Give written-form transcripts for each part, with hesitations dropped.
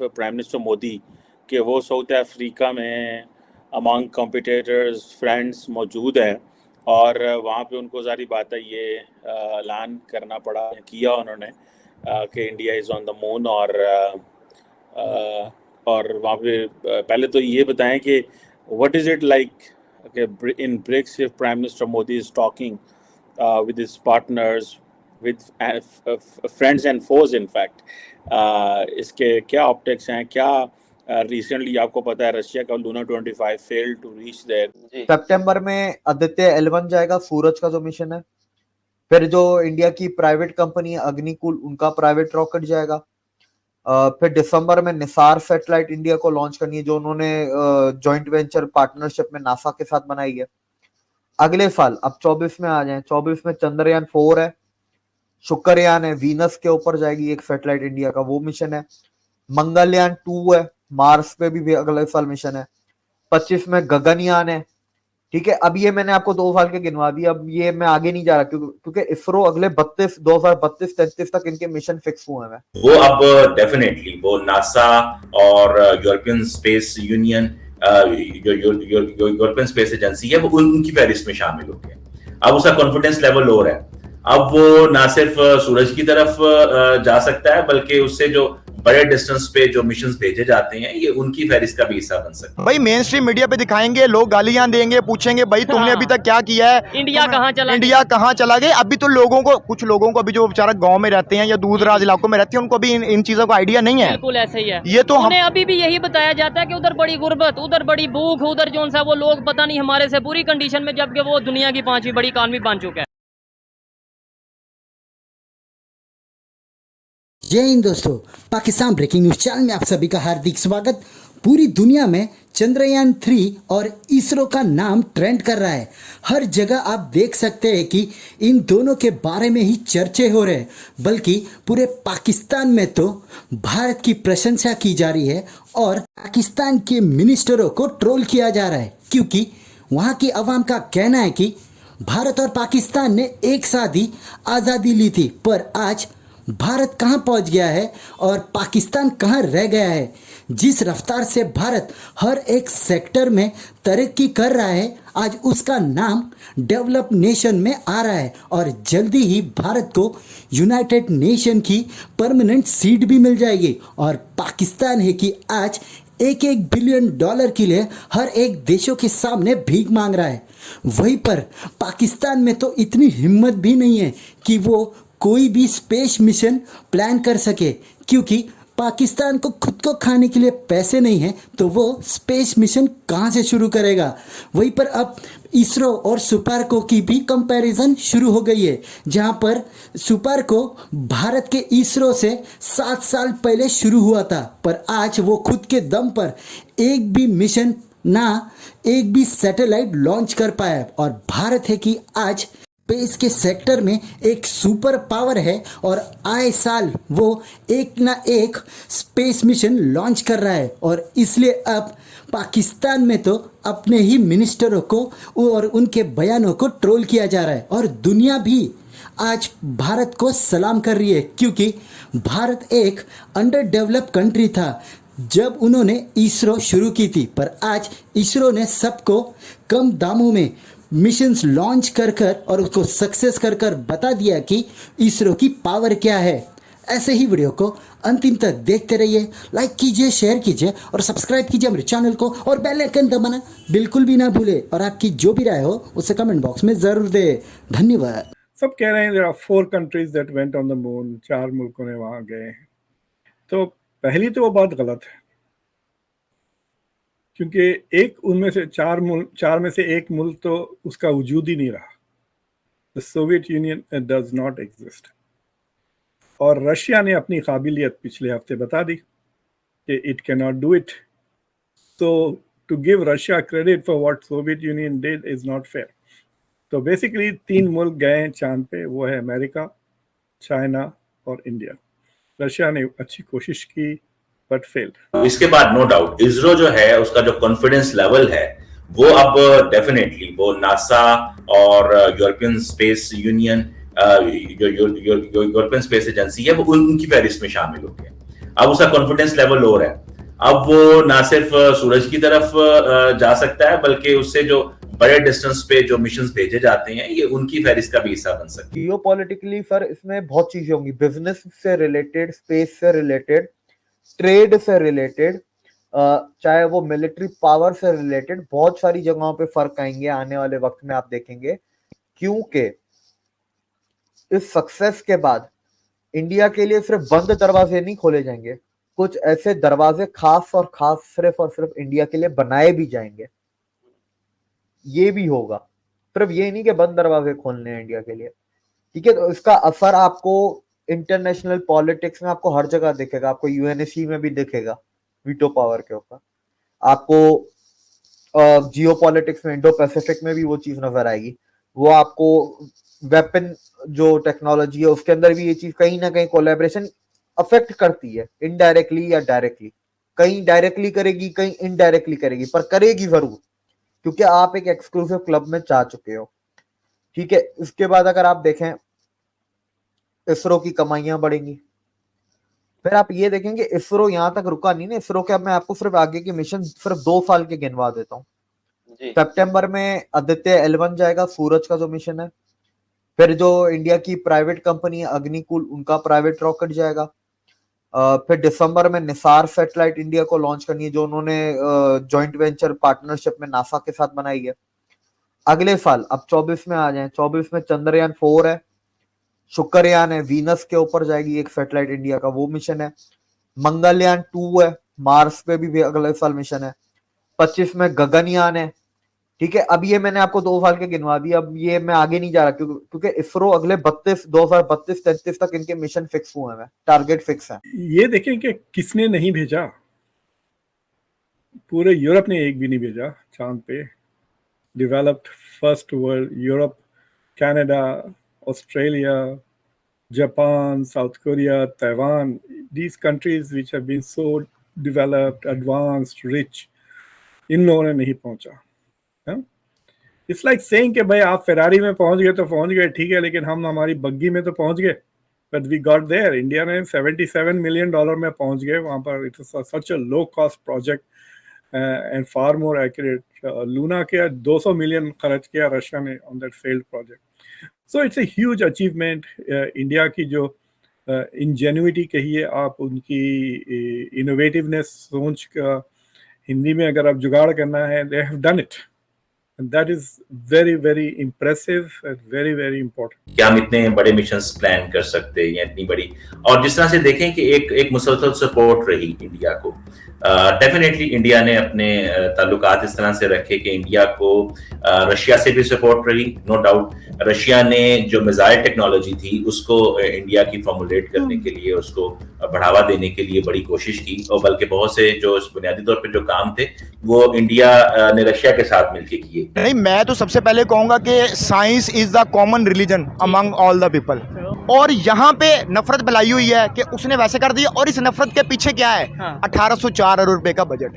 Prime minister Modi कि वो south Africa में अमंग कॉम्पिटिटर्स फ्रेंड्स मौजूद हैं और वहाँ पे उनको सारी बात है ये ऐलान करना पड़ा किया उन्होंने कि India is on the moon और वहाँ पे पहले तो ये बताएं कि what is it like in BRICS if prime minister Modi is talking with his partners, with friends and foes in fact. इसके क्या ऑप्टिक्स हैं क्या रिसेंटली आपको पता है रशिया का Luna 25 failed to reach there. सितंबर में आदित्य L1 जाएगा, सूरज का जो मिशन है। फिर जो इंडिया की प्राइवेट कंपनी अग्निकुल उनका प्राइवेट रॉकेट जाएगा। फिर दिसंबर में निसार सैटेलाइट इंडिया को लॉन्च करनी है जो उन्होंने जॉइंट वेंचर पार्टनरशिप में नासा के साथ बनाई है। अगले साल अब 24 में आ जाए, 24 में चंद्रयान 4 है, शुक्रयान है, वीनस के ऊपर जाएगी एक सैटेलाइट इंडिया का, वो मिशन है। मंगलयान 2 है, मार्स पे भी अगले साल मिशन है। 25 में गगनयान है। ठीक है, अब ये मैंने आपको 2 साल के गिनवा दिए, अब ये मैं आगे नहीं जा रहा क्योंकि इसरो अगले 2032-33 तक इनके मिशन फिक्स हुए हैं। वो अब डेफिनेटली वो नासा और European space union European space agency है वो उनकी फहरिस्त में शामिल हो गया। अब उसका कॉन्फिडेंस लेवल और है, अब वो ना सिर्फ सूरज की तरफ जा सकता है बल्कि उससे जो बड़े डिस्टेंस पे जो मिशंस भेजे जाते हैं ये उनकी फहरिस्त का भी हिस्सा बन सकता है। भाई मेन स्ट्रीम मीडिया पे दिखाएंगे, लोग गालियां देंगे, पूछेंगे भाई तुमने अभी तक क्या किया है, इंडिया कहाँ चला गए। अभी तो कुछ लोगों को अभी जो बेचारा गांव में रहते हैं या दूर दराज इलाकों में रहते हैं उनको भी इन चीजों का आइडिया नहीं है। बिल्कुल ऐसे ही है, ये तो हमें अभी भी यही बताया जाता है कि उधर बड़ी गुर्बत, उधर बड़ी भूख, उधर जो सा वो लोग पता नहीं हमारे से पूरी कंडीशन में, जबकि वो दुनिया की 5वीं बड़ी इकॉनमी बन चुका है। जय हिंद दोस्तों, पाकिस्तान ब्रेकिंग न्यूज चैनल में आप सभी का हार्दिक स्वागत। पूरी दुनिया में चंद्रयान 3 और इसरो का नाम ट्रेंड कर रहा है। हर जगह आप देख सकते हैं कि इन दोनों के बारे में ही चर्चे हो रहे हैं, बल्कि पूरे पाकिस्तान में तो भारत की प्रशंसा की जा रही है और पाकिस्तान के मिनिस्टरों को ट्रोल किया जा रहा है, क्योंकि वहाँ की आवाम का कहना है कि भारत और पाकिस्तान ने एक साथ ही आज़ादी ली थी, पर आज भारत कहां पहुंच गया है और पाकिस्तान कहां रह गया है। जिस रफ्तार से भारत हर एक सेक्टर में तरक्की कर रहा है, आज उसका नाम डेवलप नेशन में आ रहा है और जल्दी ही भारत को यूनाइटेड नेशन की परमानेंट सीट भी मिल जाएगी। और पाकिस्तान है कि आज $1-1 बिलियन के लिए हर एक देशों के सामने भीख मांग रहा है। वहीं पर पाकिस्तान में तो इतनी हिम्मत भी नहीं है कि वो कोई भी स्पेस मिशन प्लान कर सके, क्योंकि पाकिस्तान को खुद को खाने के लिए पैसे नहीं है, तो वो स्पेस मिशन कहाँ से शुरू करेगा। वहीं पर अब इसरो और सुपार्को की भी कंपैरिजन शुरू हो गई है, जहाँ पर सुपार्को भारत के इसरो से 7 साल पहले शुरू हुआ था, पर आज वो खुद के दम पर एक भी मिशन ना एक भी सैटेलाइट लॉन्च कर पाया। और भारत है कि आज स्पेस के सेक्टर में एक सुपर पावर है और आए साल वो एक ना एक स्पेस मिशन लॉन्च कर रहा है। और इसलिए अब पाकिस्तान में तो अपने ही मिनिस्टरों को और उनके बयानों को ट्रोल किया जा रहा है और दुनिया भी आज भारत को सलाम कर रही है, क्योंकि भारत एक अंडर डेवलप कंट्री था जब उन्होंने इसरो शुरू की थी, पर आज इसरो ने सबको कम दामों में मिशंस लॉन्च कर और उसको सक्सेस कर बता दिया कि इसरो की पावर क्या है। ऐसे ही वीडियो को अंतिम तक देखते रहिए, लाइक कीजिए, शेयर कीजिए और सब्सक्राइब कीजिए मेरे चैनल को और बेल आइकन दबाना बिल्कुल भी ना भूले। और आपकी जो भी राय हो उसे कमेंट बॉक्स में जरूर दे। धन्यवाद। सब कह रहे हैं there are 4 countries that went on the moon, 4 मुल्कों ने वहां गए, तो पहली तो वो बात गलत है, क्योंकि एक उनमें से 4 में से एक मुल्क तो उसका वजूद ही नहीं रहा। The Soviet Union does not exist. और रशिया ने अपनी काबिलियत पिछले हफ्ते बता दी कि it can not do it. तो to give Russia credit for what Soviet Union did is not fair. तो बेसिकली 3 मुल्क गए हैं चांद पे, वो है अमेरिका, चाइना और इंडिया। रशिया ने अच्छी कोशिश की बट फेल्ड। इसके बाद नो डाउट इसरो जो है उसका जो कॉन्फिडेंस लेवल है वो अब डेफिनेटली वो नासा और European space union European space agency है वो उनकी फहरिस्त में शामिल हो गया। अब उसका कॉन्फिडेंस लेवल लोअर है। अब वो ना सिर्फ सूरज की तरफ जा सकता है, बल्कि उससे जो बड़े डिस्टेंस पे जो मिशंस भेजे जाते हैं ये उनकी फहरिस्त का भी हिस्सा बन सकती है। जियोपॉलिटिकली सर इसमें बहुत चीजें होंगी, बिजनेस से रिलेटेड, स्पेस से रिलेटेड, ट्रेड से रिलेटेड, चाहे वो मिलिट्री पावर से रिलेटेड, बहुत सारी जगहों पे फर्क आएंगे आने वाले वक्त में, आप देखेंगे। क्योंकि इस सक्सेस के बाद इंडिया के लिए सिर्फ बंद दरवाजे नहीं खोले जाएंगे, कुछ ऐसे दरवाजे खास और सिर्फ इंडिया के लिए बनाए भी जाएंगे। ये भी होगा, सिर्फ ये नहीं कि बंद दरवाजे खोलने हैं इंडिया के लिए, ठीक है। तो इसका असर आपको इंटरनेशनल पॉलिटिक्स में आपको हर जगह दिखेगा, आपको यूएनएससी में भी दिखेगा वीटो पावर के ऊपर, आपको जियो पॉलिटिक्स में इंडो पैसिफिक में भी वो चीज नजर आएगी। वो आपको वेपन जो टेक्नोलॉजी है उसके अंदर भी ये चीज कहीं ना कहीं कोलैबोरेशन अफेक्ट करती है, इनडायरेक्टली या डायरेक्टली। कहीं डायरेक्टली करेगी, कहीं इनडायरेक्टली करेगी, पर करेगी जरूर, क्योंकि आप एक एक्सक्लूसिव क्लब में जा चुके हो, ठीक है। इसके बाद अगर आप देखें, इसरो की कमाइयां बढ़ेंगी। फिर आप ये देखेंगे इसरो यहां तक रुका नहीं ना, इसरो के अब मैं आपको सिर्फ आगे के मिशन सिर्फ 2 साल के गिनवा देता हूँ। सितंबर में आदित्य L1 जाएगा, सूरज का जो मिशन है। फिर जो इंडिया की प्राइवेट कंपनी है अग्निकुल, उनका प्राइवेट रॉकेट जाएगा। फिर दिसंबर में निसार सैटेलाइट इंडिया को लॉन्च करनी है, जो उन्होंने जॉइंट वेंचर पार्टनरशिप में नासा के साथ बनाई है। अगले साल, अब 24 में आ जाए, 24 में चंद्रयान 4 है, शुक्रयान है, वीनस के ऊपर जाएगी एक सैटेलाइट इंडिया का, वो मिशन है। मंगलयान 2 है, मार्स पे भी अगले साल मिशन है। 25 में गगनयान है, ठीक है। अब ये मैंने आपको 2 साल के गिनवा दिए, अब ये मैं आगे नहीं जा रहा क्योंकि इसरो अगले 2032-33 तक इनके मिशन फिक्स हुए हैं, टारगेट फिक्स है। ये देखें कि किसने नहीं भेजा, पूरे यूरोप ने एक भी नहीं भेजा चांद पे। Developed first world, Europe, Canada, Australia, Japan, south Korea, Taiwan, these countries which have been so developed, advanced, rich, इन लोगों ने नहीं पहुंचा। इट्स लाइक सेइंग कि भाई आप फेरारी में पहुंच गए तो पहुंच गए, ठीक है, लेकिन हम हमारी बग्गी में तो पहुंच गए, but we got there. India ने $77 मिलियन में पहुंच गए वहां पर। It was such a low cost project and far more accurate. Luna के 200 मिलियन खर्च किया रशिया ने on that failed project. So it's a huge achievement. India की जो इंजेन्युइटी कहिए आप, उनकी इनोवेटिवनेस, सोच का हिंदी में अगर आप जुगाड़ करना है, they have done it, and that is very very impressive and very very important. क्या हम इतने बड़े मिशंस प्लान कर सकते हैं या इतनी बड़ी, और जिस तरह से देखें कि एक मुसलसल सपोर्ट रही इंडिया को। डेफिनेटली इंडिया ने अपने ताल्लुकात इस तरह से रखे कि इंडिया को रशिया से भी सपोर्ट रही, नो डाउट। रशिया ने जो मिसाइल टेक्नोलॉजी थी उसको इंडिया की फॉर्मुलेट करने के लिए, उसको बढ़ावा देने के लिए बड़ी कोशिश की, और बल्कि बहुत से जो बुनियादी तौर पे जो काम थे वो इंडिया ने रशिया के साथ मिलकर किए। नहीं, मैं तो सबसे पहले कहूंगा कि science is the common religion among all the people, और यहाँ पे नफरत फैलाई हुई है कि उसने वैसे कर दिया, और इस नफरत के पीछे क्या है? 1804 अरब रुपए का बजट।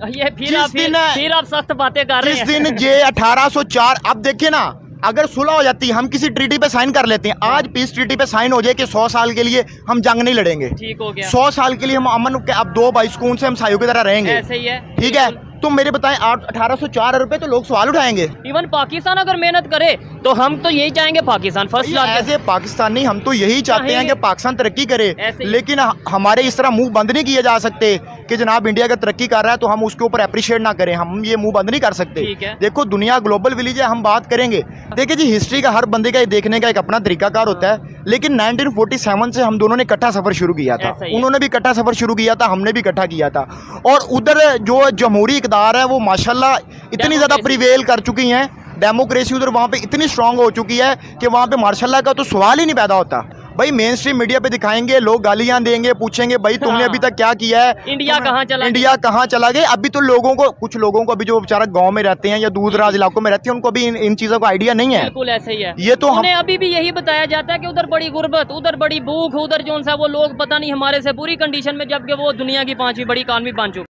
ये फिर आप सख्त बातें कर रहे हैं। जिस दिन ये 1804, अब देखिए ना, अगर सुलह हो जाती, हम किसी ट्रीटी पे साइन कर लेते हैं, आज पीस ट्रीटी पे साइन हो जाए कि 100 साल के लिए हम जंग नहीं लड़ेंगे, ठीक हो गया। 100 साल के लिए हम अमन के, अब 2 भाई सुकून से हम साइयों की तरह रहेंगे, ऐसे ही है, ठीक है। तो मेरे बताएं, 1804 अरब रुपए तो लोग सवाल उठाएंगे। इवन पाकिस्तान अगर मेहनत करे तो हम तो यही चाहेंगे पाकिस्तान फर्स्ट क्लास। ऐसे पाकिस्तानी हम तो यही चाहते हैं कि पाकिस्तान तरक्की करे, लेकिन हमारे इस तरह मुंह बंद नहीं किए जा सकते कि जनाब इंडिया का तरक्की कर रहा है तो हम उसके ऊपर अप्रिशिएट ना करें। हम ये मुंह बंद नहीं कर सकते। देखो, दुनिया ग्लोबल विलेज है, हम बात करेंगे। देखिए जी, हिस्ट्री का हर बंदे का देखने का एक अपना तरीकाकार होता है, लेकिन 1947 से हम दोनों ने इकट्ठा सफर शुरू किया था। उन्होंने भी इकट्ठा सफर शुरू किया था, हमने भी इकट्ठा किया था, और उधर जो जमहूरी इक़्तिदार है वो माशाल्लाह इतनी ज़्यादा प्रिवेल कर चुकी हैं, डेमोक्रेसी उधर वहाँ पे इतनी स्ट्रांग हो चुकी है कि वहाँ पे माशाल्लाह का तो सवाल ही नहीं पैदा होता। भाई मेन स्ट्रीम मीडिया पे दिखाएंगे, लोग गालियां देंगे, पूछेंगे भाई तुमने अभी तक क्या किया है, इंडिया कहाँ चला गए। अभी तो लोगों को, कुछ लोगों को अभी जो बेचारा गांव में रहते हैं या दूर दराज इलाकों में रहते हैं, उनको भी इन चीजों का आइडिया नहीं है। बिल्कुल ऐसे ही है। ये तो हमें अभी भी यही बताया जाता है कि उधर बड़ी गुर्बत, उधर बड़ी भूख, उधर जो सा वो लोग पता नहीं हमारे से पूरी कंडीशन में, जबकि वो दुनिया की 5वीं बड़ी इकॉनमी बन चुके।